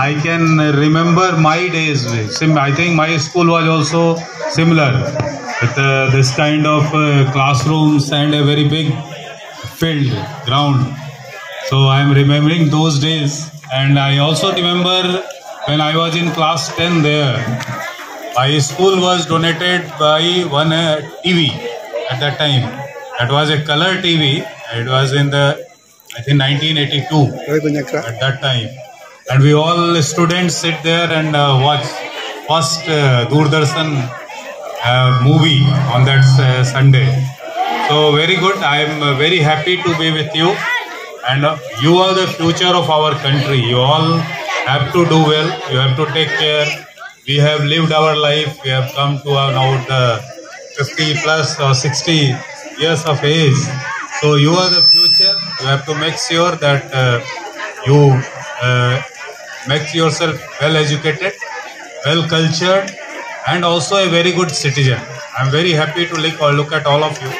I can remember my days. I think my school was also similar with this kind of classrooms and a very big field ground. So I am remembering those days, and I also remember when I was in class 10 there. My school was donated by one TV at that time. That was a color TV. It was in the, I think, 1982 at that time. And we all students sit there and watch first Doordarshan movie on that Sunday. So very good. I am very happy to be with you. And you are the future of our country. You all have to do well. You have to take care. We have lived our life. We have come to now the 50 plus or 60 years of age. So you are the future. You have to make sure that you make yourself well educated, well cultured, and also a very good citizen. I am very happy to look at all of you.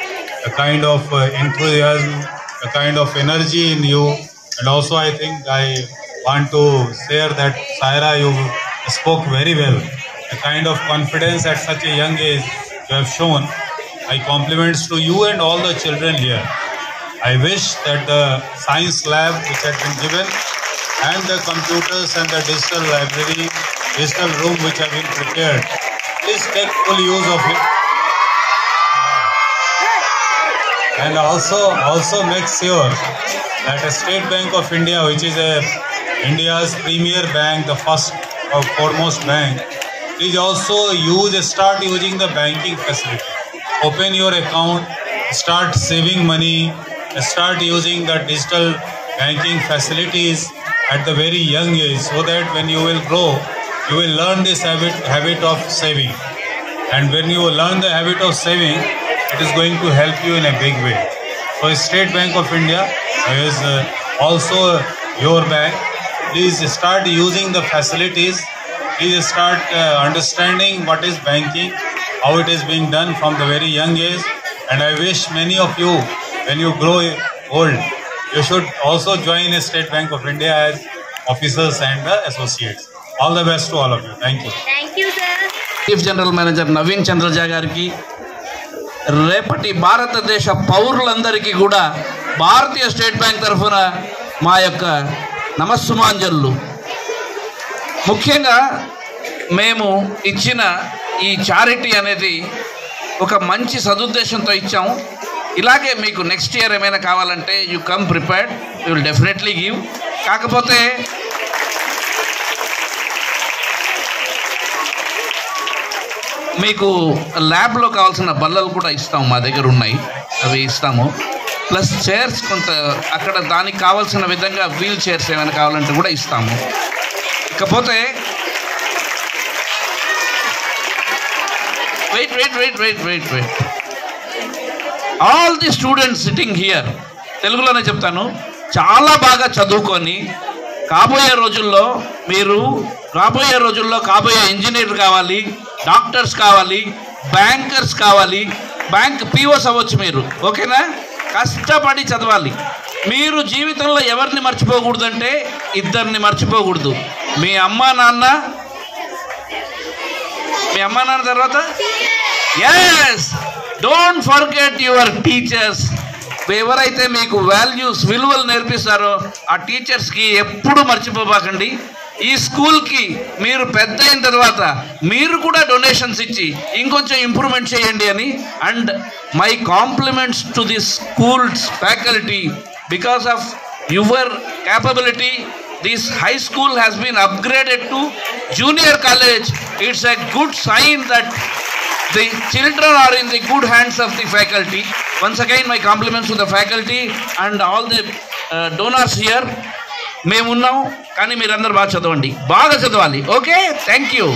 The kind of enthusiasm, the kind of energy in you, and also I think I want to share that Saira, you spoke very well. The kind of confidence at such a young age you have shown. My compliments to you and all the children here. I wish that the science lab which had been given and the computers and the digital library, digital room which have been prepared, please take full use of it. And also make sure that a State Bank of India, which is India's premier bank, the first or foremost bank, please also start using the banking facility. Open your account, start saving money, start using the digital banking facilities at the very young age, so that when you will grow, you will learn this habit of saving. And when you learn the habit of saving, it is going to help you in a big way. So State Bank of India is also your bank. Please start using the facilities. Please start understanding what is banking, how it is being done from the very young age. And I wish many of you, when you grow old, you should also join a State Bank of India as officers and associates. All the best to all of you. Thank you. Thank you, sir. Chief General Manager Naveen Chandraja gariki, రేపటి భారతదేశ పౌరులందరికీ కూడా భారతీయ state bank తరఫున మా యొక్క నమస్సుమాంజలు. ముఖ్యంగా మేము ఇచ్చిన ఈ చారిటీ అనేది ఒక మంచి సదుద్దేశంతో ఇచ్చాము. ఇలాగే మీకు నెక్స్ట్ ఇయర్ ఏమైనా కావాలంటే you come prepared, you will definitely give. కాకపోతే మీకు ల్యాబ్లో కావాల్సిన బల్లలు కూడా ఇస్తాము, మా దగ్గర ఉన్నాయి, అవి ఇస్తాము. ప్లస్ చైర్స్ కొంత అక్కడ దానికి కావాల్సిన విధంగా వీల్ చైర్స్ ఏమైనా కావాలంటే కూడా ఇస్తాము. ఇకపోతే wait all the students sitting here, తెలుగులోనే చెప్తాను, చాలా బాగా చదువుకొని కాబోయే రోజుల్లో కాబోయే ఇంజనీర్ కావాలి, డాక్టర్స్ కావాలి, బ్యాంకర్స్ కావాలి, బ్యాంక్ పీఓస్ అవ్వచ్చు మీరు. ఓకేనా? కష్టపడి చదవాలి. మీరు జీవితంలో ఎవరిని మర్చిపోకూడదంటే ఇద్దరిని మర్చిపోకూడదు. మీ అమ్మా నాన్న తర్వాత yes, don't forget your teachers. ఎవరైతే మీకు విలువలు నేర్పిస్తారో ఆ టీచర్స్కి ఎప్పుడు మర్చిపోబాకండి. ఈ స్కూల్కి మీరు పెద్ద అయిన తర్వాత మీరు కూడా డొనేషన్స్ ఇచ్చి ఇంకొంచెం ఇంప్రూవ్మెంట్ చేయండి అని. And my compliments to this schools faculty. Because of your capability, this high school has been upgraded to junior college. It's a good sign that the children are in the good hands of the faculty. Once again, my compliments to the faculty and all the donors here. మేము ఉన్నాం, కానీ మీరందరూ బాగా చదవండి, బాగా చదవాలి. Okay, thank you.